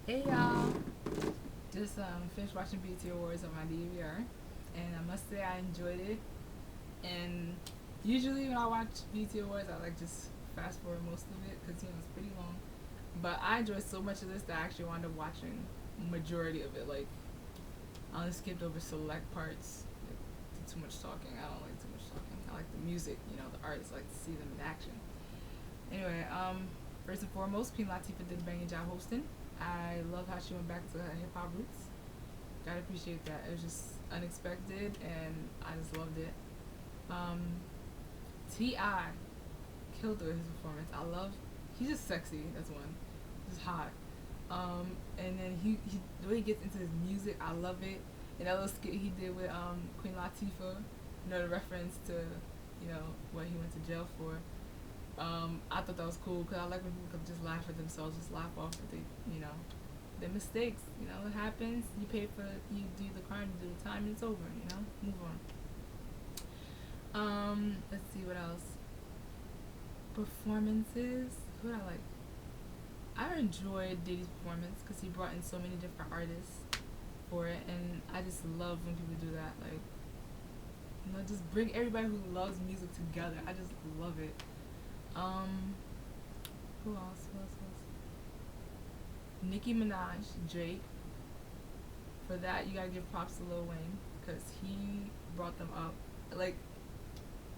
Hey y'all, just finished watching BT Awards on my DVR, and I must say I enjoyed it. And usually when I watch BT Awards, I like just fast forward most of it because it's pretty long. But I enjoyed so much of this that I actually wound up watching majority of it. Like I only skipped over select parts. Like, too much talking. I don't like too much talking. I like the music. The artists. I like to see them in action. Anyway, first and foremost, Queen Latifah did a banging job hosting. I love how she went back to her hip hop roots. Gotta appreciate that. It was just unexpected, and I just loved it. Um, T.I. killed it with his performance. He's just sexy. That's one. Just hot. And then he the way he gets into his music, I love it. And that little skit he did with Queen Latifah, the reference to what he went to jail for. I thought that was cool because I like when people could just laugh at themselves, just laugh off at their mistakes. It happens. You do the crime, you do the time, and it's over. Move on. Let's see what else. Performances. Who did I like? I enjoyed Diddy's performance because he brought in so many different artists for it, and I just love when people do that. Like, just bring everybody who loves music together. I just love it. Who else? Nicki Minaj, Drake. For that, you gotta give props to Lil Wayne because he brought them up. Like,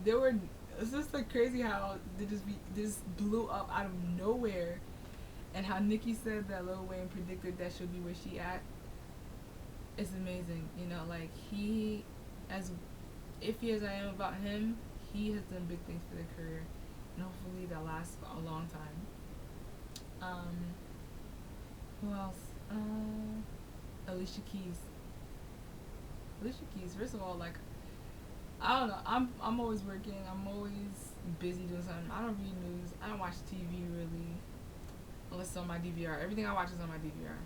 they were. It's just like crazy how they just blew up out of nowhere, and how Nicki said that Lil Wayne predicted that she'll be where she at. It's amazing, Like as iffy as I am about him, he has done big things for their career, and hopefully that lasts for a long time. Who else? Alicia Keys. Alicia Keys. First of all, like, I don't know. I'm always working. I'm always busy doing something. I don't read news. I don't watch TV really, unless it's on my DVR. Everything I watch is on my DVR.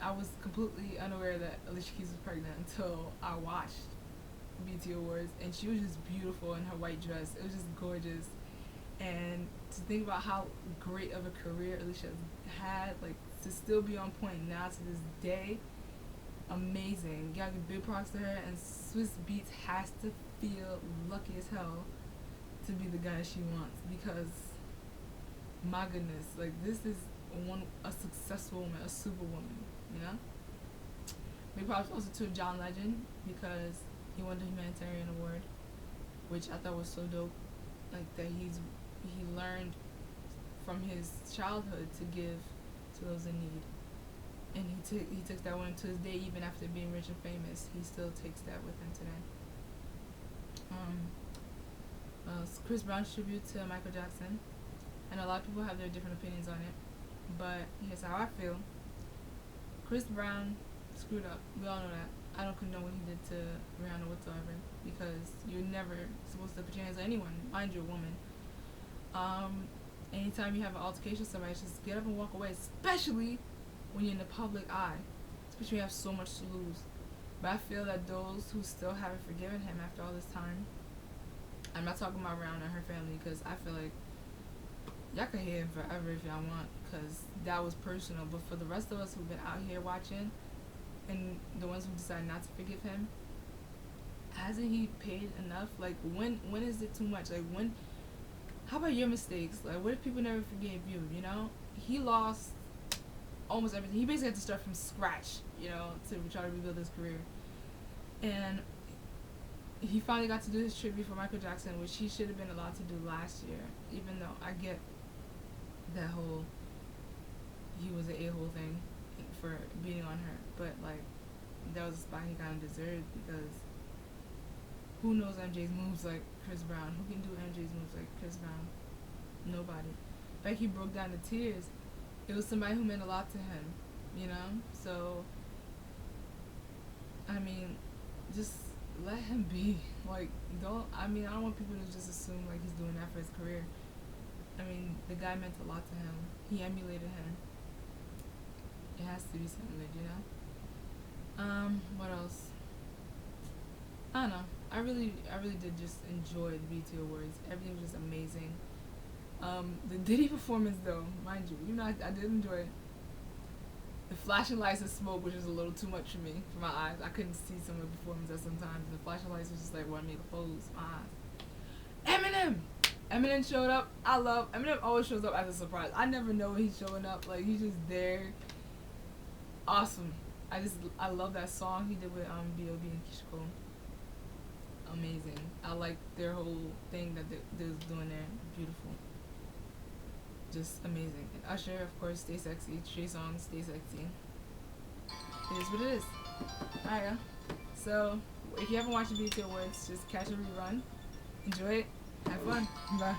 I was completely unaware that Alicia Keys was pregnant until I watched BT Awards, and she was just beautiful in her white dress. It was just gorgeous, and to think about how great of a career Alicia had, like to still be on point now to this day, amazing. Gotta give big props to her, and Swiss Beats has to feel lucky as hell to be the guy she wants because my goodness, like this is a successful woman, a superwoman, you know. Big props also to John Legend because he won the humanitarian award, which I thought was so dope. Like that he learned from his childhood to give to those in need, and he took that one to his day. Even after being rich and famous, he still takes that with him today. Chris Brown's tribute to Michael Jackson. I know a lot of people have their different opinions on it, but here's how I feel. Chris Brown screwed up. We all know that. I don't condone what he did to Rihanna whatsoever because you're never supposed to put your hands on anyone, mind you, a woman. Anytime you have an altercation with somebody, just get up and walk away, especially when you're in the public eye, especially when you have so much to lose. But I feel that those who still haven't forgiven him after all this time, I'm not talking about Rihanna and her family because I feel like y'all can hate him forever if y'all want because that was personal. But for the rest of us who've been out here watching and the ones who decide not to forgive him, hasn't he paid enough? Like, when is it too much? Like, when? How about your mistakes? Like, what if people never forgave you? He lost almost everything. He basically had to start from scratch, to try to rebuild his career. And he finally got to do his tribute for Michael Jackson, which he should have been allowed to do last year. Even though I get that whole he was an a-hole thing for beating on her, but like that was a spot he kind of deserved because who knows MJ's moves like Chris Brown? Who can do MJ's moves like Chris Brown? Nobody. In fact, he broke down to tears. It was somebody who meant a lot to him, So, I mean, just let him be. Like, I don't want people to just assume like he's doing that for his career. I mean, the guy meant a lot to him. He emulated him. It has to be something, what else? I don't know. I really did just enjoy the BT Awards. Everything was just amazing. The Diddy performance, though, mind you, I did enjoy it. The flashing lights and smoke, which was a little too much for me, for my eyes. I couldn't see some of the performances sometimes. The flashing lights was just like wanting me to close my eyes. Eminem! Eminem showed up. Eminem always shows up as a surprise. I never know when he's showing up. Like, he's just there. Awesome. I love that song he did with b.o.b and Keisha Cole. Amazing. I like their whole thing that they was doing there. Beautiful. Just amazing. And Usher, of course, Stay Sexy. Trey Songz, Stay Sexy. It is what it is. Alright, yeah. So, if you haven't watched the BET Awards, just catch a rerun. Enjoy it. Have fun. Bye.